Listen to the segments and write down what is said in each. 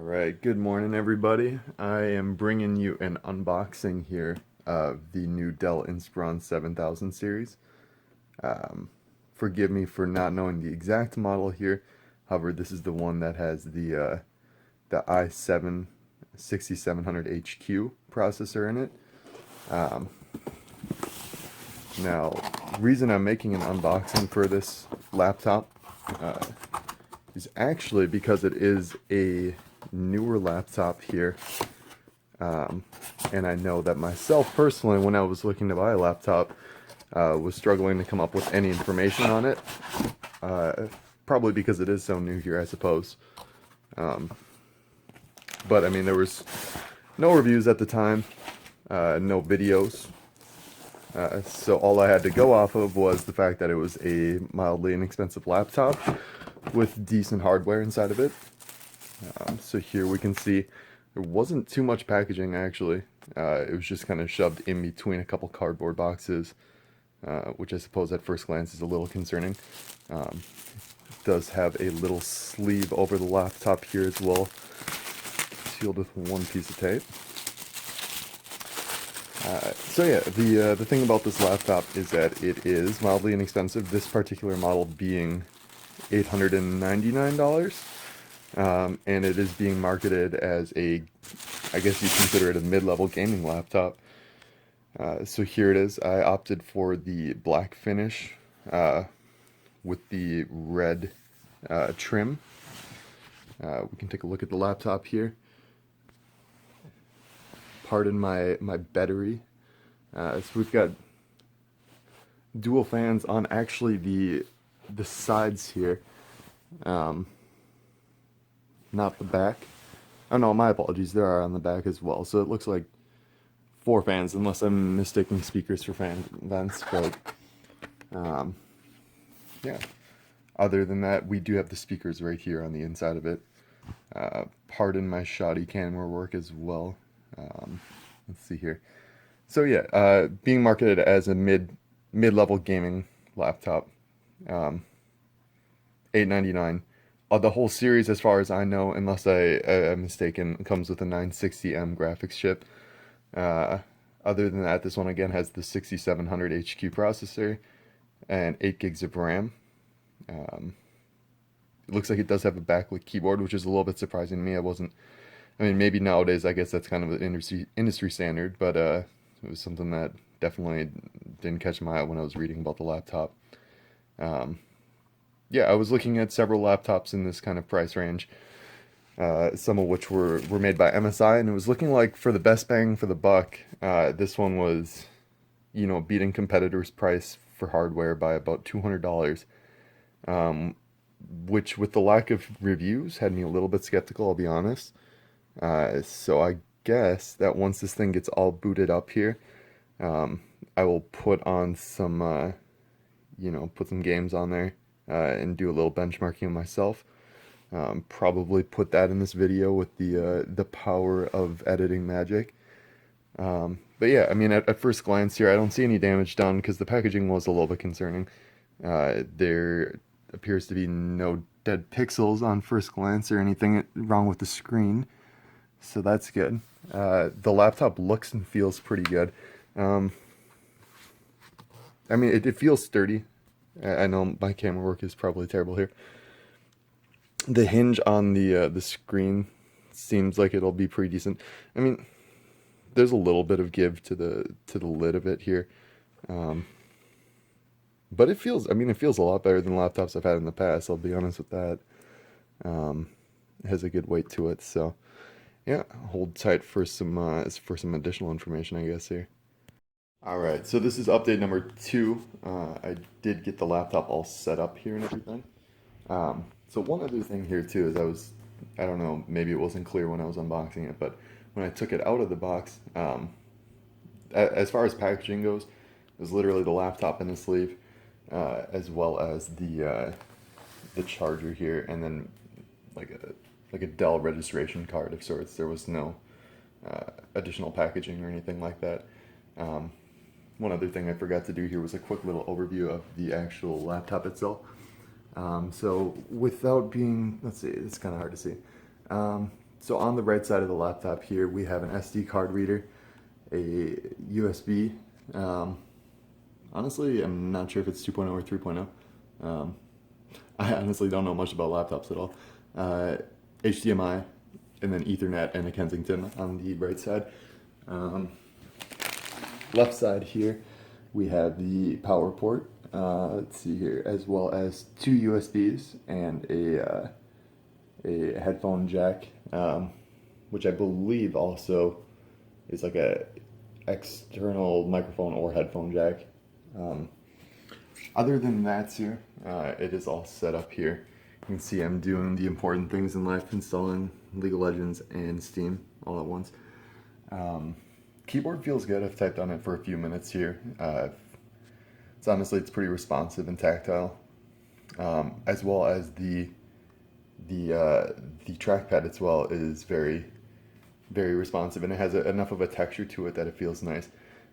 All right, good morning, everybody. I am bringing you an unboxing here of the new Dell Inspiron 7000 series. Forgive me for not knowing the exact model here. However, this is the one that has the i7 6700HQ processor in it. Now, reason I'm making an unboxing for this laptop is actually because it is a newer laptop here. And I know that myself personally, when I was looking to buy a laptop, was struggling to come up with any information on it. Probably because it is so new here, I suppose. But I mean, there was no reviews at the time, no videos. So all I had to go off of was the fact that it was a mildly inexpensive laptop with decent hardware inside of it. So here we can see there wasn't too much packaging actually. It was just kind of shoved in between a couple cardboard boxes, which I suppose at first glance is a little concerning. It does have a little sleeve over the laptop here as well, sealed with one piece of tape. So yeah, the thing about this laptop is that it is mildly inexpensive, this particular model being $899. And it is being marketed as a, I guess you'd consider it a mid-level gaming laptop. So here it is. I opted for the black finish with the red trim. We can take a look at the laptop here. Pardon my battery. So we've got dual fans on actually the sides here. Not the back. Oh no, my apologies, there are on the back as well. So it looks like 4 fans, unless I'm mistaking speakers for fan vents, but yeah. Other than that, we do have the speakers right here on the inside of it. Pardon my shoddy camera work as well. Let's see here. So yeah, being marketed as a mid-level gaming laptop. $899. The whole series, as far as I know, unless I'm mistaken, comes with a 960M graphics chip. Other than that, this one again has the 6700 HQ processor and 8 gigs of RAM. It looks like it does have a backlit keyboard, which is a little bit surprising to me. I mean, maybe nowadays I guess that's kind of an industry standard, but it was something that definitely didn't catch my eye when I was reading about the laptop. Yeah, I was looking at several laptops in this kind of price range, some of which were made by MSI, and it was looking like for the best bang for the buck, this one was, you know, beating competitors' price for hardware by about $200, which with the lack of reviews had me a little bit skeptical, I'll be honest. So I guess that once this thing gets all booted up here, I will put on some, you know, put some games on there. And do a little benchmarking of myself. Probably put that in this video with the power of editing magic. But yeah, I mean, at first glance here, I don't see any damage done because the packaging was a little bit concerning. There appears to be no dead pixels on first glance or anything wrong with the screen, so that's good. The laptop looks and feels pretty good. I mean, it feels sturdy. I know my camera work is probably terrible here. The hinge on the screen seems like it'll be pretty decent. I mean, there's a little bit of give to the lid of it here, but it feels. I mean, it feels a lot better than laptops I've had in the past. I'll be honest with that. It has a good weight to it, so yeah. Hold tight for some additional information, I guess here. Alright, so this is update number 2. I did get the laptop all set up here and everything. So one other thing here too is I don't know, maybe it wasn't clear when I was unboxing it, but when I took it out of the box, as far as packaging goes, it was literally the laptop in the sleeve, as well as the charger here, and then like a Dell registration card of sorts. There was no additional packaging or anything like that. One other thing I forgot to do here was a quick little overview of the actual laptop itself. So without being, let's see, it's kind of hard to see. So on the right side of the laptop here, we have an SD card reader, a USB. Honestly, I'm not sure if it's 2.0 or 3.0. I honestly don't know much about laptops at all. HDMI, and then Ethernet and a Kensington on the right side. Left side here, we have the power port. Let's see here, as well as two USBs and a headphone jack, which I believe also is like a external microphone or headphone jack. Other than that, here, it is all set up here. You can see I'm doing the important things in life, installing League of Legends and Steam all at once. Keyboard feels good. I've typed on it for a few minutes here. It's pretty responsive and tactile, as well as the trackpad as well is very, very responsive, and it has enough of a texture to it that it feels nice.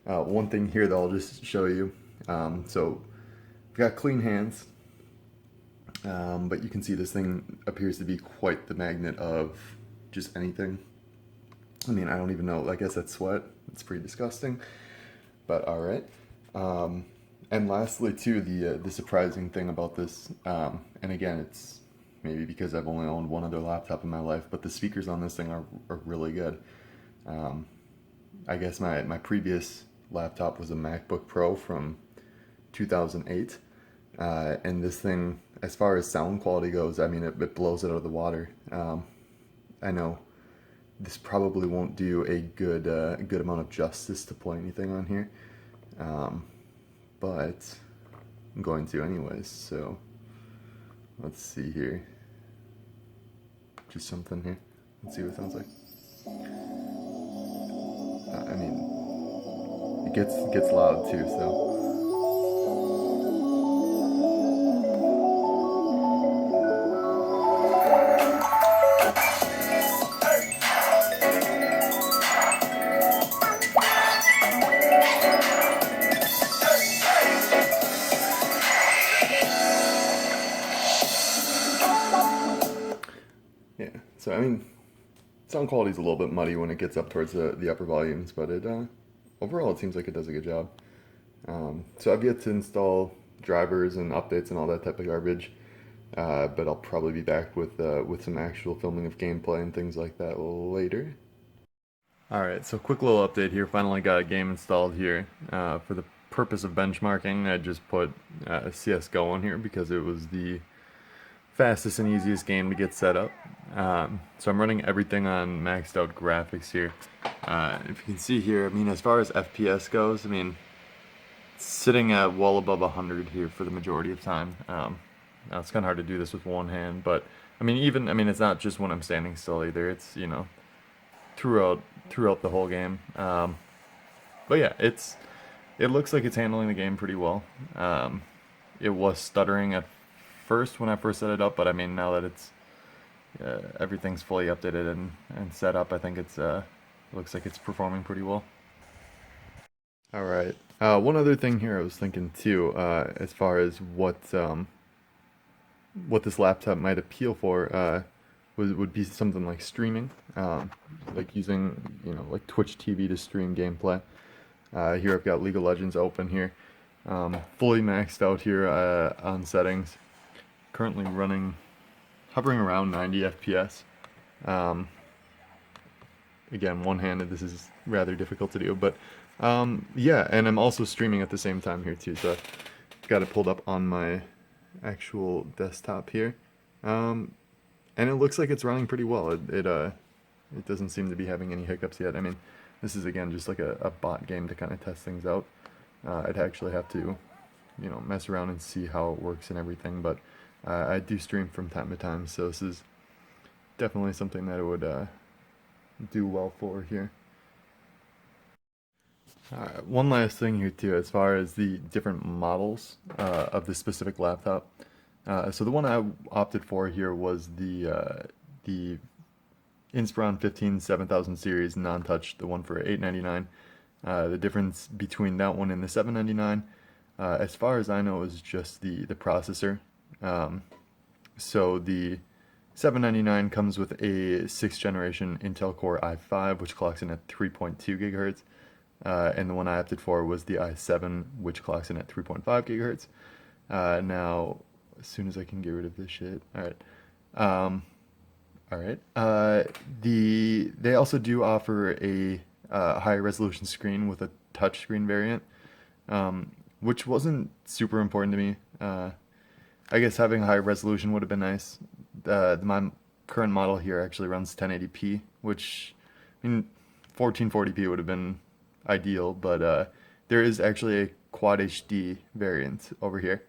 One thing here that I'll just show you. So I've got clean hands, but you can see this thing appears to be quite the magnet of just anything. I mean, I don't even know. I guess that's sweat. It's pretty disgusting, but all right. And lastly, too, the surprising thing about this, and again, it's maybe because I've only owned one other laptop in my life, but the speakers on this thing are really good. I guess my previous laptop was a MacBook Pro from 2008, and this thing, as far as sound quality goes, I mean, it blows it out of the water. I know this probably won't do a good amount of justice to play anything on here, but I'm going to anyways. So let's see here, just something here. Let's see what it sounds like. I mean, it gets loud too, so. Yeah, so I mean, sound quality is a little bit muddy when it gets up towards the upper volumes, but overall it seems like it does a good job. So I've yet to install drivers and updates and all that type of garbage, but I'll probably be back with some actual filming of gameplay and things like that later. Alright, so quick little update here. Finally got a game installed here. For the purpose of benchmarking, I just put CSGO on here because it was the fastest and easiest game to get set up. So I'm running everything on maxed out graphics here. If you can see here, I mean, as far as FPS goes, I mean, it's sitting at well above 100 here for the majority of time. Now it's kind of hard to do this with one hand, but I mean, it's not just when I'm standing still either. It's, you know, throughout the whole game. But yeah, it looks like it's handling the game pretty well. It was stuttering at first when I first set it up, but I mean, now that it's everything's fully updated and set up, I think it looks like it's performing pretty well. All right. One other thing here I was thinking too, as far as what this laptop might appeal for, would be something like streaming, like using, you know, like Twitch TV to stream gameplay. Here I've got League of Legends open here, fully maxed out here on settings. Currently hovering around 90 FPS. Again, one-handed, this is rather difficult to do, but yeah, and I'm also streaming at the same time here too, so I've got it pulled up on my actual desktop here. And it looks like it's running pretty well. It doesn't seem to be having any hiccups yet. I mean, this is again just like a bot game to kind of test things out. I'd actually have to, you know, mess around and see how it works and everything, but I do stream from time to time, so this is definitely something that it would do well for here. One last thing here too, as far as the different models of the specific laptop. So the one I opted for here was the Inspiron 15 7000 series non-touch, the one for $899. The difference between that one and the $799, as far as I know, is just the processor. So the $799 comes with a 6th generation Intel Core i5, which clocks in at 3.2 gigahertz. And the one I opted for was the i7, which clocks in at 3.5 gigahertz. Now, as soon as I can get rid of this shit. All right. All right. They also do offer a high resolution screen with a touchscreen variant, which wasn't super important to me. I guess having a high resolution would have been nice. My current model here actually runs 1080p, which, I mean, 1440p would have been ideal, but there is actually a Quad HD variant over here,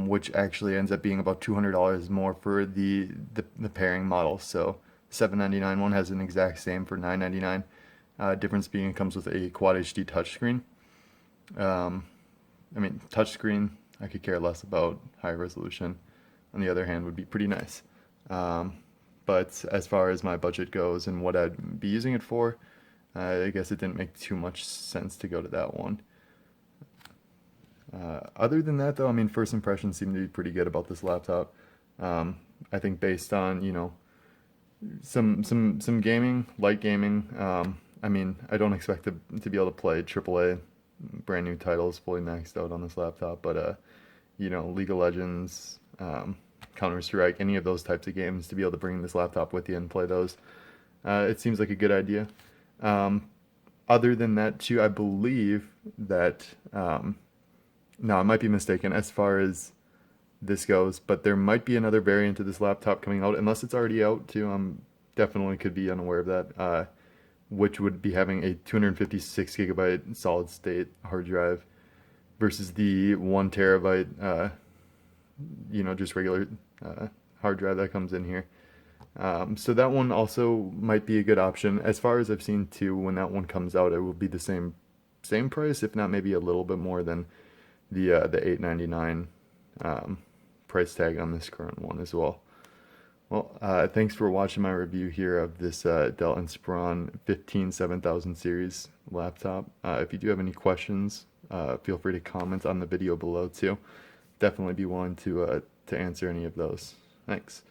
which actually ends up being about $200 more for the pairing model. So $799 one has an exact same for $999. Difference being it comes with a Quad HD touchscreen. I mean, touchscreen, I could care less about. High resolution, on the other hand, would be pretty nice. But as far as my budget goes and what I'd be using it for, I guess it didn't make too much sense to go to that one. Other than that, though, I mean, first impressions seem to be pretty good about this laptop. I think based on, you know, some gaming, light gaming. I mean, I don't expect to be able to play AAA brand new titles fully maxed out on this laptop, but you know, League of Legends, Counter-Strike, any of those types of games, to be able to bring this laptop with you and play those, it seems like a good idea. Other than that, too, I believe that, no, I might be mistaken as far as this goes, but there might be another variant of this laptop coming out, unless it's already out, too. Definitely could be unaware of that, which would be having a 256 gigabyte solid state hard drive versus the 1 terabyte, you know, just regular hard drive that comes in here. So that one also might be a good option. As far as I've seen too, when that one comes out, it will be the same price, if not maybe a little bit more than the $899 price tag on this current one as well. Well, thanks for watching my review here of this Dell Inspiron 7000 series laptop. If you do have any questions, feel free to comment on the video below too. Definitely be willing to answer any of those. Thanks.